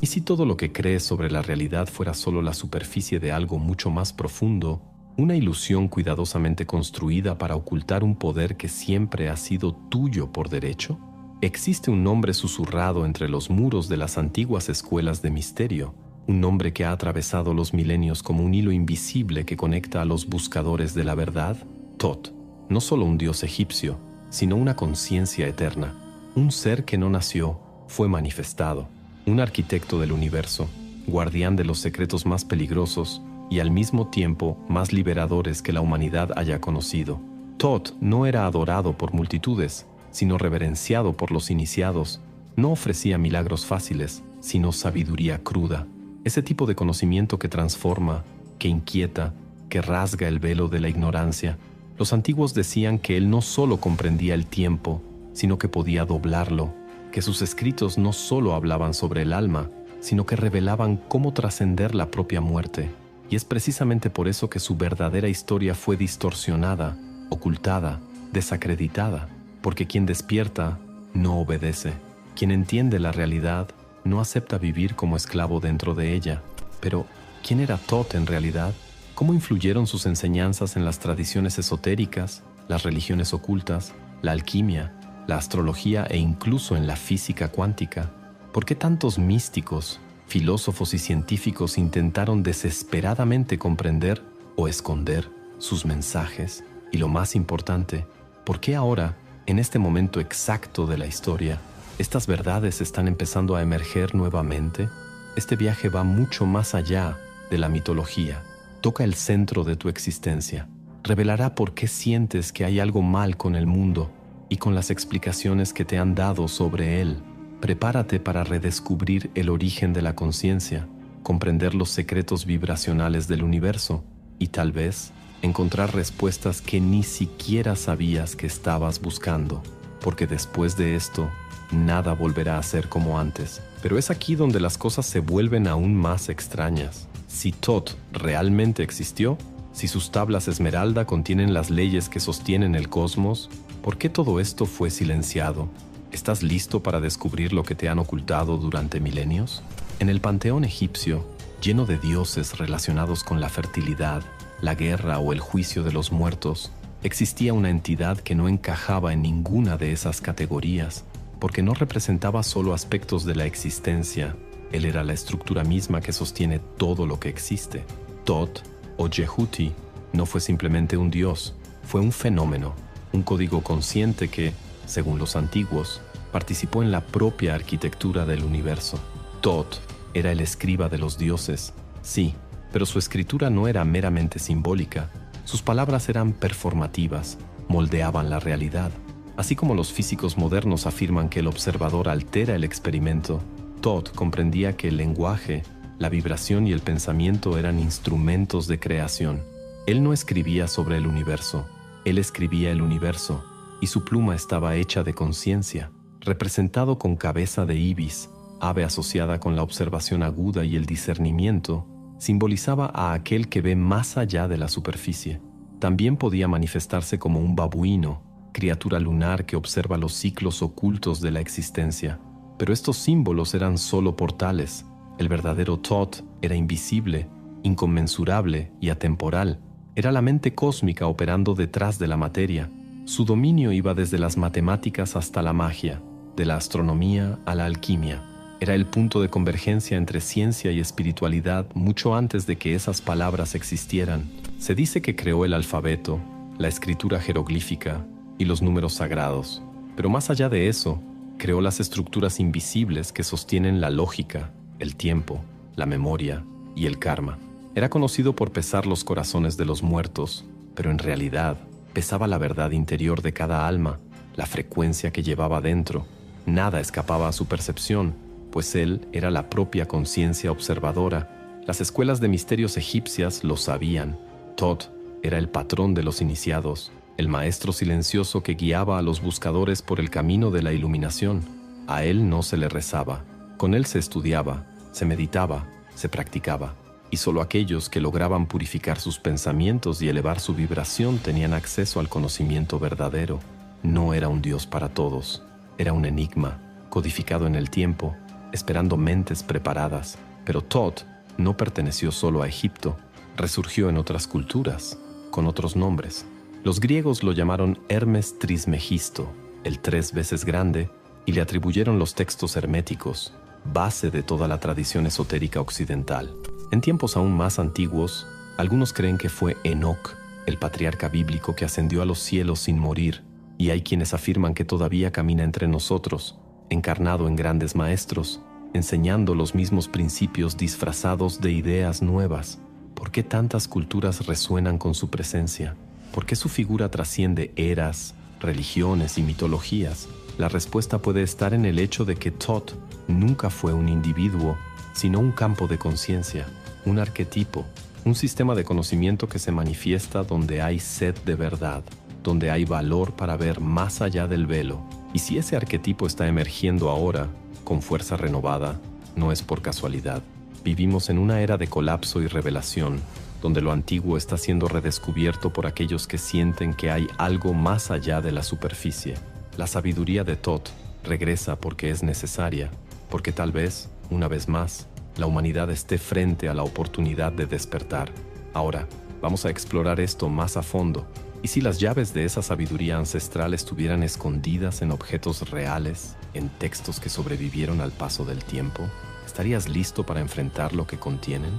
¿Y si todo lo que crees sobre la realidad fuera solo la superficie de algo mucho más profundo, una ilusión cuidadosamente construida para ocultar un poder que siempre ha sido tuyo por derecho? Existe un nombre susurrado entre los muros de las antiguas escuelas de misterio, un nombre que ha atravesado los milenios como un hilo invisible que conecta a los buscadores de la verdad. Tot, no solo un dios egipcio, sino una conciencia eterna, un ser que no nació, fue manifestado, un arquitecto del universo, guardián de los secretos más peligrosos y al mismo tiempo más liberadores que la humanidad haya conocido. Tot no era adorado por multitudes, sino reverenciado por los iniciados. No ofrecía milagros fáciles, sino sabiduría cruda. Ese tipo de conocimiento que transforma, que inquieta, que rasga el velo de la ignorancia. Los antiguos decían que él no solo comprendía el tiempo, sino que podía doblarlo, que sus escritos no solo hablaban sobre el alma, sino que revelaban cómo trascender la propia muerte. Y es precisamente por eso que su verdadera historia fue distorsionada, ocultada, desacreditada, porque quien despierta no obedece. Quien entiende la realidad no acepta vivir como esclavo dentro de ella. Pero, ¿quién era Tot en realidad? ¿Cómo influyeron sus enseñanzas en las tradiciones esotéricas, las religiones ocultas, la alquimia, la astrología e incluso en la física cuántica? ¿Por qué tantos místicos, filósofos y científicos intentaron desesperadamente comprender o esconder sus mensajes? Y lo más importante, ¿por qué ahora, en este momento exacto de la historia, estas verdades están empezando a emerger nuevamente? Este viaje va mucho más allá de la mitología. Toca el centro de tu existencia. Revelará por qué sientes que hay algo mal con el mundo y con las explicaciones que te han dado sobre él. Prepárate para redescubrir el origen de la conciencia, comprender los secretos vibracionales del universo y tal vez encontrar respuestas que ni siquiera sabías que estabas buscando, porque después de esto, nada volverá a ser como antes. Pero es aquí donde las cosas se vuelven aún más extrañas. Si Tot realmente existió, si sus tablas esmeralda contienen las leyes que sostienen el cosmos, ¿por qué todo esto fue silenciado? ¿Estás listo para descubrir lo que te han ocultado durante milenios? En el panteón egipcio, lleno de dioses relacionados con la fertilidad, la guerra o el juicio de los muertos, existía una entidad que no encajaba en ninguna de esas categorías, porque no representaba solo aspectos de la existencia. Él era la estructura misma que sostiene todo lo que existe. Tot, o Jehuti, no fue simplemente un dios, fue un fenómeno, un código consciente que, según los antiguos, participó en la propia arquitectura del universo. Tot era el escriba de los dioses, sí, pero su escritura no era meramente simbólica. Sus palabras eran performativas, moldeaban la realidad. Así como los físicos modernos afirman que el observador altera el experimento, Tot comprendía que el lenguaje, la vibración y el pensamiento eran instrumentos de creación. Él no escribía sobre el universo, él escribía el universo, y su pluma estaba hecha de conciencia, representado con cabeza de ibis, ave asociada con la observación aguda y el discernimiento, simbolizaba a aquel que ve más allá de la superficie. También podía manifestarse como un babuino, criatura lunar que observa los ciclos ocultos de la existencia. Pero estos símbolos eran solo portales. El verdadero Tot era invisible, inconmensurable y atemporal. Era la mente cósmica operando detrás de la materia. Su dominio iba desde las matemáticas hasta la magia, de la astronomía a la alquimia. Era el punto de convergencia entre ciencia y espiritualidad mucho antes de que esas palabras existieran. Se dice que creó el alfabeto, la escritura jeroglífica y los números sagrados. Pero más allá de eso, creó las estructuras invisibles que sostienen la lógica, el tiempo, la memoria y el karma. Era conocido por pesar los corazones de los muertos, pero en realidad pesaba la verdad interior de cada alma, la frecuencia que llevaba dentro. Nada escapaba a su percepción, pues él era la propia conciencia observadora. Las escuelas de misterios egipcias lo sabían. Tot era el patrón de los iniciados, el maestro silencioso que guiaba a los buscadores por el camino de la iluminación. A él no se le rezaba, con él se estudiaba, se meditaba, se practicaba, y solo aquellos que lograban purificar sus pensamientos y elevar su vibración tenían acceso al conocimiento verdadero. No era un Dios para todos, era un enigma, codificado en el tiempo, esperando mentes preparadas. Pero Thoth no perteneció solo a Egipto, resurgió en otras culturas, con otros nombres. Los griegos lo llamaron Hermes Trismegisto, el 3 veces grande, y le atribuyeron los textos herméticos, base de toda la tradición esotérica occidental. En tiempos aún más antiguos, algunos creen que fue Enoc, el patriarca bíblico que ascendió a los cielos sin morir, y hay quienes afirman que todavía camina entre nosotros, encarnado en grandes maestros, enseñando los mismos principios disfrazados de ideas nuevas. ¿Por qué tantas culturas resuenan con su presencia? ¿Por qué su figura trasciende eras, religiones y mitologías? La respuesta puede estar en el hecho de que Thoth nunca fue un individuo, sino un campo de conciencia, un arquetipo, un sistema de conocimiento que se manifiesta donde hay sed de verdad, donde hay valor para ver más allá del velo. Y si ese arquetipo está emergiendo ahora, con fuerza renovada, no es por casualidad. Vivimos en una era de colapso y revelación, donde lo antiguo está siendo redescubierto por aquellos que sienten que hay algo más allá de la superficie. La sabiduría de Thoth regresa porque es necesaria, porque tal vez, una vez más, la humanidad esté frente a la oportunidad de despertar. Ahora, vamos a explorar esto más a fondo. ¿Y si las llaves de esa sabiduría ancestral estuvieran escondidas en objetos reales, en textos que sobrevivieron al paso del tiempo? ¿Estarías listo para enfrentar lo que contienen?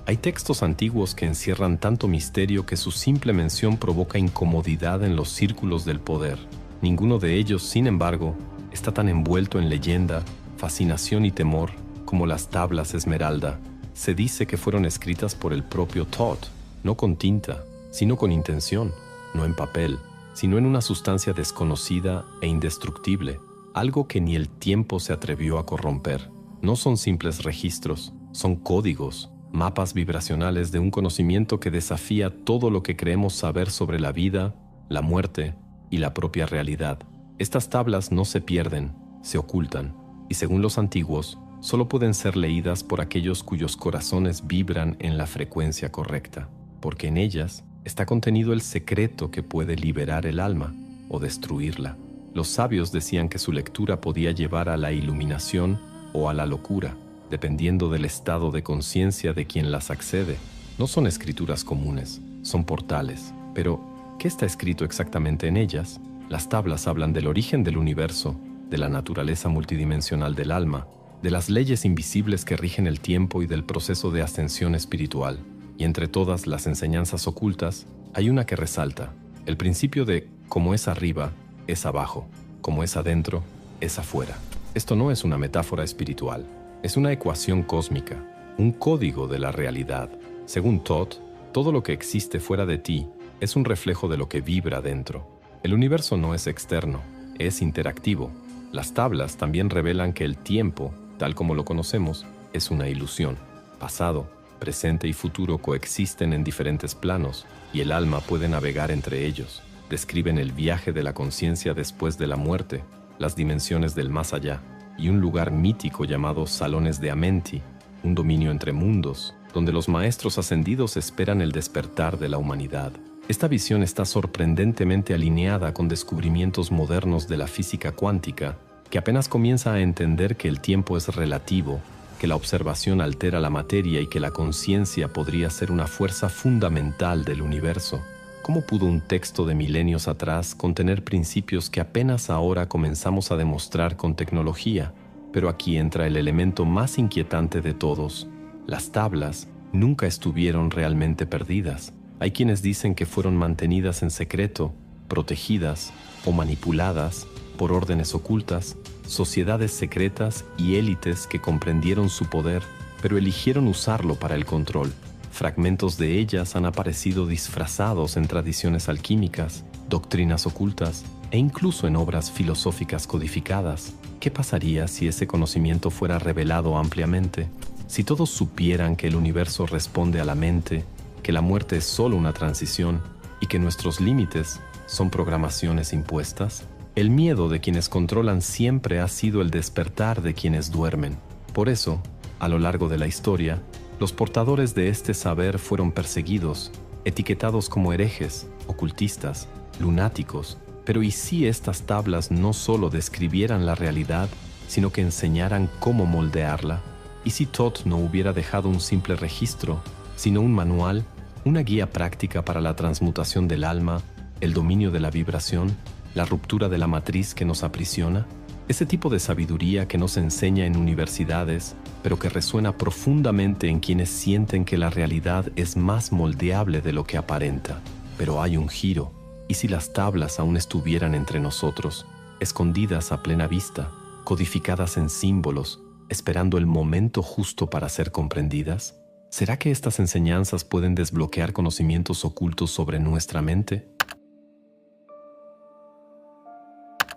Hay textos antiguos que encierran tanto misterio que su simple mención provoca incomodidad en los círculos del poder. Ninguno de ellos, sin embargo, está tan envuelto en leyenda, fascinación y temor como las tablas Esmeralda. Se dice que fueron escritas por el propio Thoth, no con tinta, sino con intención, no en papel, sino en una sustancia desconocida e indestructible, algo que ni el tiempo se atrevió a corromper. No son simples registros, son códigos, mapas vibracionales de un conocimiento que desafía todo lo que creemos saber sobre la vida, la muerte y la propia realidad. Estas tablas no se pierden, se ocultan, y según los antiguos, solo pueden ser leídas por aquellos cuyos corazones vibran en la frecuencia correcta, porque en ellas está contenido el secreto que puede liberar el alma o destruirla. Los sabios decían que su lectura podía llevar a la iluminación o a la locura, dependiendo del estado de conciencia de quien las accede. No son escrituras comunes, son portales. Pero, ¿qué está escrito exactamente en ellas? Las tablas hablan del origen del universo, de la naturaleza multidimensional del alma, de las leyes invisibles que rigen el tiempo y del proceso de ascensión espiritual. Y entre todas las enseñanzas ocultas, hay una que resalta, el principio de como es arriba, es abajo, como es adentro, es afuera. Esto no es una metáfora espiritual, es una ecuación cósmica, un código de la realidad. Según Thoth, todo lo que existe fuera de ti es un reflejo de lo que vibra dentro. El universo no es externo, es interactivo. Las tablas también revelan que el tiempo, tal como lo conocemos, es una ilusión. Pasado, presente y futuro coexisten en diferentes planos y el alma puede navegar entre ellos. Describen el viaje de la conciencia después de la muerte, las dimensiones del más allá y un lugar mítico llamado Salones de Amenti, un dominio entre mundos, donde los maestros ascendidos esperan el despertar de la humanidad. Esta visión está sorprendentemente alineada con descubrimientos modernos de la física cuántica, que apenas comienza a entender que el tiempo es relativo, que la observación altera la materia y que la conciencia podría ser una fuerza fundamental del universo. ¿Cómo pudo un texto de milenios atrás contener principios que apenas ahora comenzamos a demostrar con tecnología? Pero aquí entra el elemento más inquietante de todos. Las tablas nunca estuvieron realmente perdidas. Hay quienes dicen que fueron mantenidas en secreto, protegidas o manipuladas por órdenes ocultas, sociedades secretas y élites que comprendieron su poder, pero eligieron usarlo para el control. Fragmentos de ellas han aparecido disfrazados en tradiciones alquímicas, doctrinas ocultas e incluso en obras filosóficas codificadas. ¿Qué pasaría si ese conocimiento fuera revelado ampliamente? Si todos supieran que el universo responde a la mente, que la muerte es solo una transición y que nuestros límites son programaciones impuestas. El miedo de quienes controlan siempre ha sido el despertar de quienes duermen. Por eso, a lo largo de la historia, los portadores de este saber fueron perseguidos, etiquetados como herejes, ocultistas, lunáticos, Pero ¿y si estas tablas no solo describieran la realidad, sino que enseñaran cómo moldearla? ¿Y si Thoth no hubiera dejado un simple registro, sino un manual, una guía práctica para la transmutación del alma, el dominio de la vibración, la ruptura de la matriz que nos aprisiona? Ese tipo de sabiduría que no se enseña en universidades, pero que resuena profundamente en quienes sienten que la realidad es más moldeable de lo que aparenta. Pero hay un giro. ¿Y si las tablas aún estuvieran entre nosotros, escondidas a plena vista, codificadas en símbolos, esperando el momento justo para ser comprendidas? ¿Será que estas enseñanzas pueden desbloquear conocimientos ocultos sobre nuestra mente?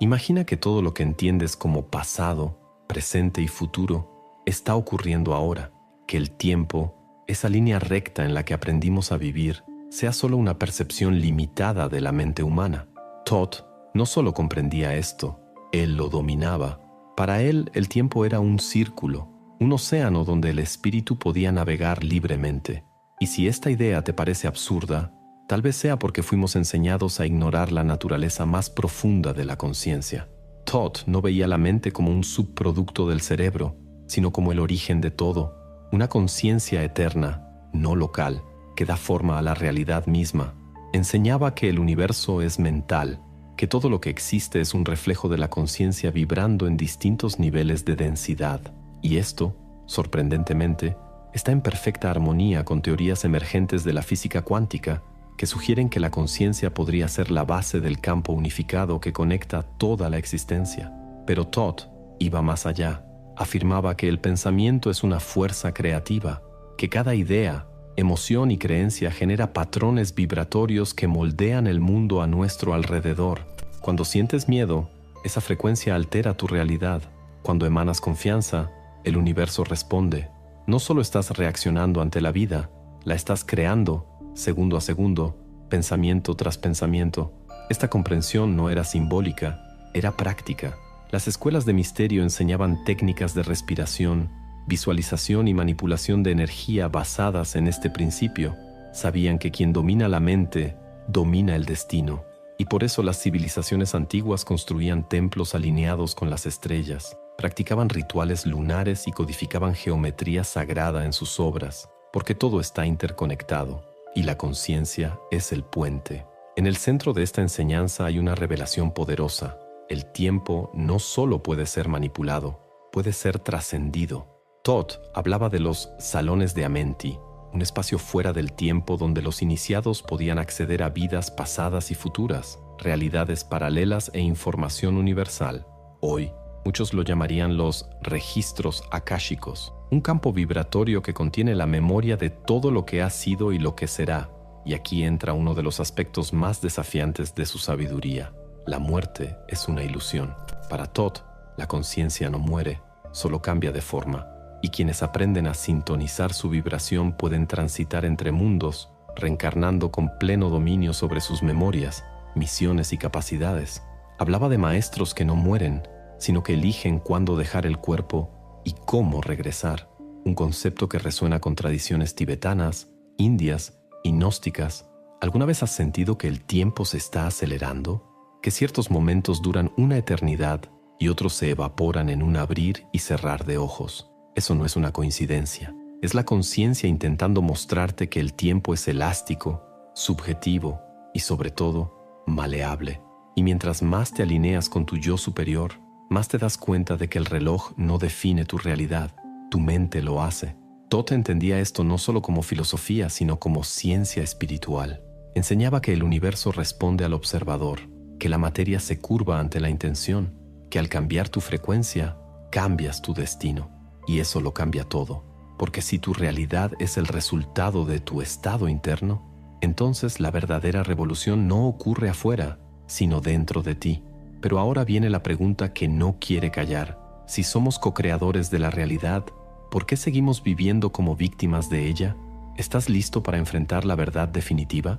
Imagina que todo lo que entiendes como pasado, presente y futuro está ocurriendo ahora, que el tiempo, esa línea recta en la que aprendimos a vivir, sea solo una percepción limitada de la mente humana. Thoth no solo comprendía esto, él lo dominaba. Para él, el tiempo era un círculo, un océano donde el espíritu podía navegar libremente. Y si esta idea te parece absurda, tal vez sea porque fuimos enseñados a ignorar la naturaleza más profunda de la conciencia. Thoth no veía la mente como un subproducto del cerebro, sino como el origen de todo, una conciencia eterna, no local, que da forma a la realidad misma. Enseñaba que el universo es mental, que todo lo que existe es un reflejo de la conciencia vibrando en distintos niveles de densidad. Y esto, sorprendentemente, está en perfecta armonía con teorías emergentes de la física cuántica que sugieren que la conciencia podría ser la base del campo unificado que conecta toda la existencia. Pero Thoth iba más allá. Afirmaba que el pensamiento es una fuerza creativa, que cada idea, emoción y creencia genera patrones vibratorios que moldean el mundo a nuestro alrededor. Cuando sientes miedo, esa frecuencia altera tu realidad. Cuando emanas confianza, el universo responde. No solo estás reaccionando ante la vida, la estás creando, segundo a segundo, pensamiento tras pensamiento. Esta comprensión no era simbólica, era práctica. Las escuelas de misterio enseñaban técnicas de respiración, visualización y manipulación de energía basadas en este principio. Sabían que quien domina la mente, domina el destino. Y por eso las civilizaciones antiguas construían templos alineados con las estrellas, practicaban rituales lunares y codificaban geometría sagrada en sus obras, porque todo está interconectado, y la conciencia es el puente. En el centro de esta enseñanza hay una revelación poderosa. El tiempo no solo puede ser manipulado, puede ser trascendido. Thoth hablaba de los salones de Amenti, un espacio fuera del tiempo donde los iniciados podían acceder a vidas pasadas y futuras, realidades paralelas e información universal. Hoy, muchos lo llamarían los registros akáshicos, un campo vibratorio que contiene la memoria de todo lo que ha sido y lo que será. Y aquí entra uno de los aspectos más desafiantes de su sabiduría. La muerte es una ilusión. Para Thoth, la conciencia no muere, solo cambia de forma. Y quienes aprenden a sintonizar su vibración pueden transitar entre mundos, reencarnando con pleno dominio sobre sus memorias, misiones y capacidades. Hablaba de maestros que no mueren, sino que eligen cuándo dejar el cuerpo y cómo regresar. Un concepto que resuena con tradiciones tibetanas, indias y gnósticas. ¿Alguna vez has sentido que el tiempo se está acelerando? ¿Que ciertos momentos duran una eternidad y otros se evaporan en un abrir y cerrar de ojos? Eso no es una coincidencia. Es la conciencia intentando mostrarte que el tiempo es elástico, subjetivo y, sobre todo, maleable. Y mientras más te alineas con tu yo superior, más te das cuenta de que el reloj no define tu realidad, tu mente lo hace. Thoth entendía esto no solo como filosofía, sino como ciencia espiritual. Enseñaba que el universo responde al observador, que la materia se curva ante la intención, que al cambiar tu frecuencia, cambias tu destino. Y eso lo cambia todo, porque si tu realidad es el resultado de tu estado interno, entonces la verdadera revolución no ocurre afuera, sino dentro de ti. Pero ahora viene la pregunta que no quiere callar. Si somos co-creadores de la realidad, ¿por qué seguimos viviendo como víctimas de ella? ¿Estás listo para enfrentar la verdad definitiva?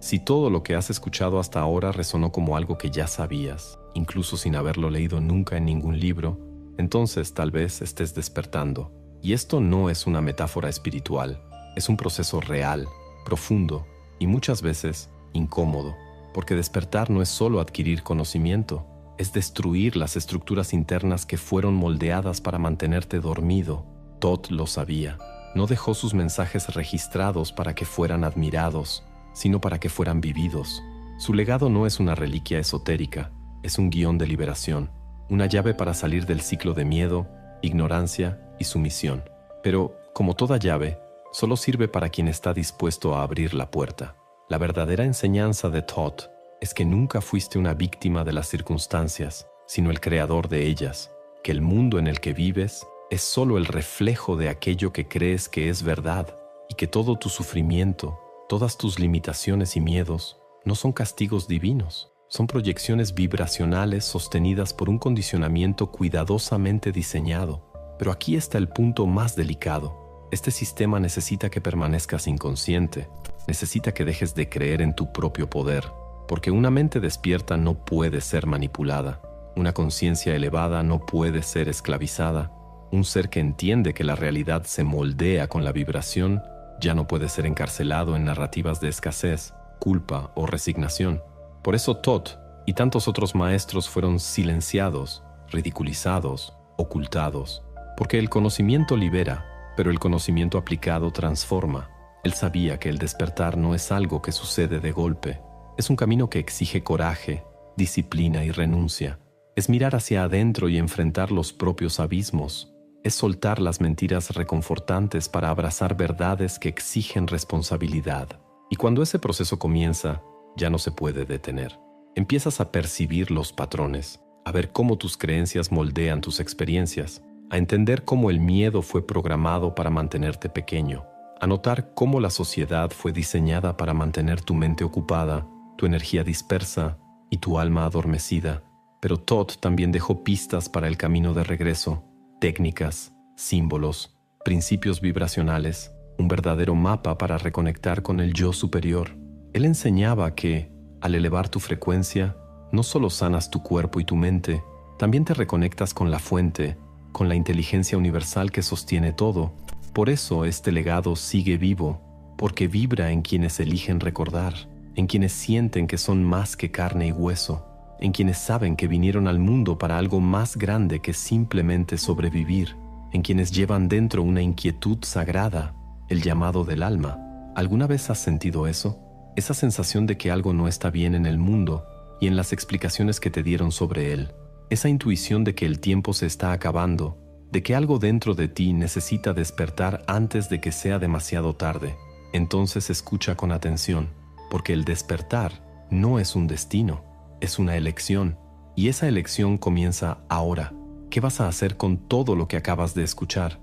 Si todo lo que has escuchado hasta ahora resonó como algo que ya sabías, incluso sin haberlo leído nunca en ningún libro, entonces tal vez estés despertando. Y esto no es una metáfora espiritual, es un proceso real, profundo y muchas veces incómodo, porque despertar no es solo adquirir conocimiento, es destruir las estructuras internas que fueron moldeadas para mantenerte dormido. Todd lo sabía. No dejó sus mensajes registrados para que fueran admirados, sino para que fueran vividos. Su legado no es una reliquia esotérica, es un guión de liberación, una llave para salir del ciclo de miedo, ignorancia y sumisión. Pero, como toda llave, solo sirve para quien está dispuesto a abrir la puerta. La verdadera enseñanza de Todd es que nunca fuiste una víctima de las circunstancias, sino el creador de ellas, que el mundo en el que vives es solo el reflejo de aquello que crees que es verdad y que todo tu sufrimiento, todas tus limitaciones y miedos no son castigos divinos, son proyecciones vibracionales sostenidas por un condicionamiento cuidadosamente diseñado. Pero aquí está el punto más delicado. Este sistema necesita que permanezcas inconsciente, necesita que dejes de creer en tu propio poder, porque una mente despierta no puede ser manipulada, una conciencia elevada no puede ser esclavizada, un ser que entiende que la realidad se moldea con la vibración ya no puede ser encarcelado en narrativas de escasez, culpa o resignación. Por eso Todd y tantos otros maestros fueron silenciados, ridiculizados, ocultados, porque el conocimiento libera, pero el conocimiento aplicado transforma. Él sabía que el despertar no es algo que sucede de golpe, es un camino que exige coraje, disciplina y renuncia. Es mirar hacia adentro y enfrentar los propios abismos. Es soltar las mentiras reconfortantes para abrazar verdades que exigen responsabilidad. Y cuando ese proceso comienza, ya no se puede detener. Empiezas a percibir los patrones, a ver cómo tus creencias moldean tus experiencias, a entender cómo el miedo fue programado para mantenerte pequeño, a notar cómo la sociedad fue diseñada para mantener tu mente ocupada, tu energía dispersa y tu alma adormecida. Pero Todd también dejó pistas para el camino de regreso, técnicas, símbolos, principios vibracionales, un verdadero mapa para reconectar con el yo superior. Él enseñaba que, al elevar tu frecuencia, no solo sanas tu cuerpo y tu mente, también te reconectas con la fuente, con la inteligencia universal que sostiene todo. Por eso este legado sigue vivo, porque vibra en quienes eligen recordar, en quienes sienten que son más que carne y hueso, en quienes saben que vinieron al mundo para algo más grande que simplemente sobrevivir, en quienes llevan dentro una inquietud sagrada, el llamado del alma. ¿Alguna vez has sentido eso? Esa sensación de que algo no está bien en el mundo y en las explicaciones que te dieron sobre él. Esa intuición de que el tiempo se está acabando, de que algo dentro de ti necesita despertar antes de que sea demasiado tarde. Entonces escucha con atención, porque el despertar no es un destino, es una elección, y esa elección comienza ahora. ¿Qué vas a hacer con todo lo que acabas de escuchar?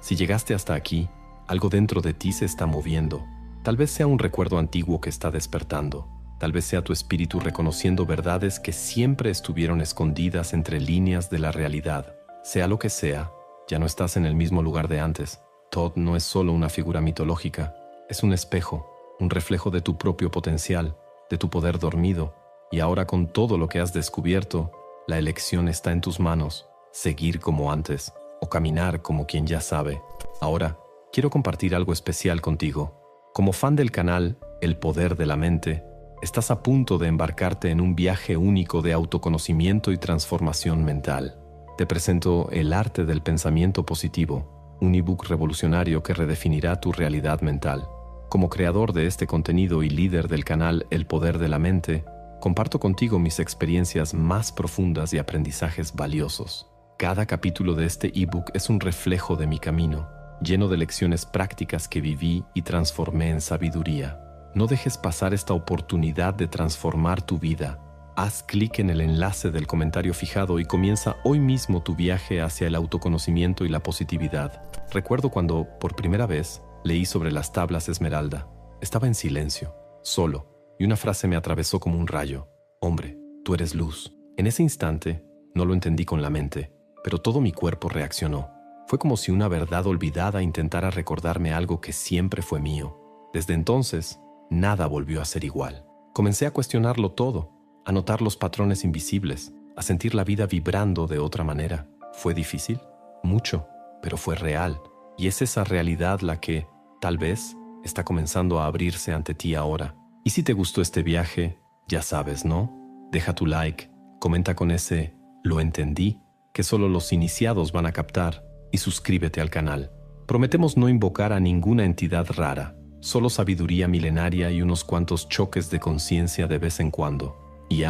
Si llegaste hasta aquí, algo dentro de ti se está moviendo. Tal vez sea un recuerdo antiguo que está despertando. Tal vez sea tu espíritu reconociendo verdades que siempre estuvieron escondidas entre líneas de la realidad. Sea lo que sea, ya no estás en el mismo lugar de antes. Todd no es solo una figura mitológica, es un espejo, un reflejo de tu propio potencial, de tu poder dormido. Y ahora, con todo lo que has descubierto, la elección está en tus manos: seguir como antes o caminar como quien ya sabe. Ahora, quiero compartir algo especial contigo. Como fan del canal El Poder de la Mente, estás a punto de embarcarte en un viaje único de autoconocimiento y transformación mental. Te presento El Arte del Pensamiento Positivo, un ebook revolucionario que redefinirá tu realidad mental. Como creador de este contenido y líder del canal El Poder de la Mente, comparto contigo mis experiencias más profundas y aprendizajes valiosos. Cada capítulo de este ebook es un reflejo de mi camino, lleno de lecciones prácticas que viví y transformé en sabiduría. No dejes pasar esta oportunidad de transformar tu vida. Haz clic en el enlace del comentario fijado y comienza hoy mismo tu viaje hacia el autoconocimiento y la positividad. Recuerdo cuando, por primera vez, leí sobre las tablas esmeralda. Estaba en silencio, solo, y una frase me atravesó como un rayo. Hombre, tú eres luz. En ese instante, no lo entendí con la mente, pero todo mi cuerpo reaccionó. Fue como si una verdad olvidada intentara recordarme algo que siempre fue mío. Desde entonces, nada volvió a ser igual. Comencé a cuestionarlo todo, a notar los patrones invisibles, a sentir la vida vibrando de otra manera. ¿Fue difícil? Mucho, pero fue real. Y es esa realidad la que, tal vez, está comenzando a abrirse ante ti ahora. Y si te gustó este viaje, ya sabes, ¿no? Deja tu like, comenta con ese "lo entendí", que solo los iniciados van a captar, y suscríbete al canal. Prometemos no invocar a ninguna entidad rara, solo sabiduría milenaria y unos cuantos choques de conciencia de vez en cuando. Y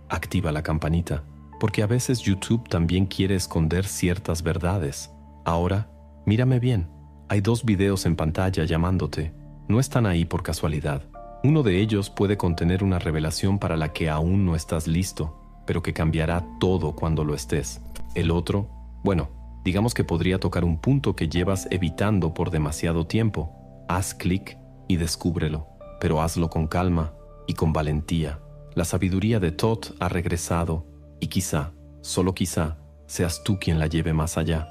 activa la campanita, porque a veces YouTube también quiere esconder ciertas verdades. Ahora, mírame bien. Hay 2 videos en pantalla llamándote. No están ahí por casualidad. Uno de ellos puede contener una revelación para la que aún no estás listo, pero que cambiará todo cuando lo estés. El otro, bueno, digamos que podría tocar un punto que llevas evitando por demasiado tiempo. Haz clic y descúbrelo, pero hazlo con calma y con valentía. La sabiduría de Thoth ha regresado y quizá, solo quizá, seas tú quien la lleve más allá.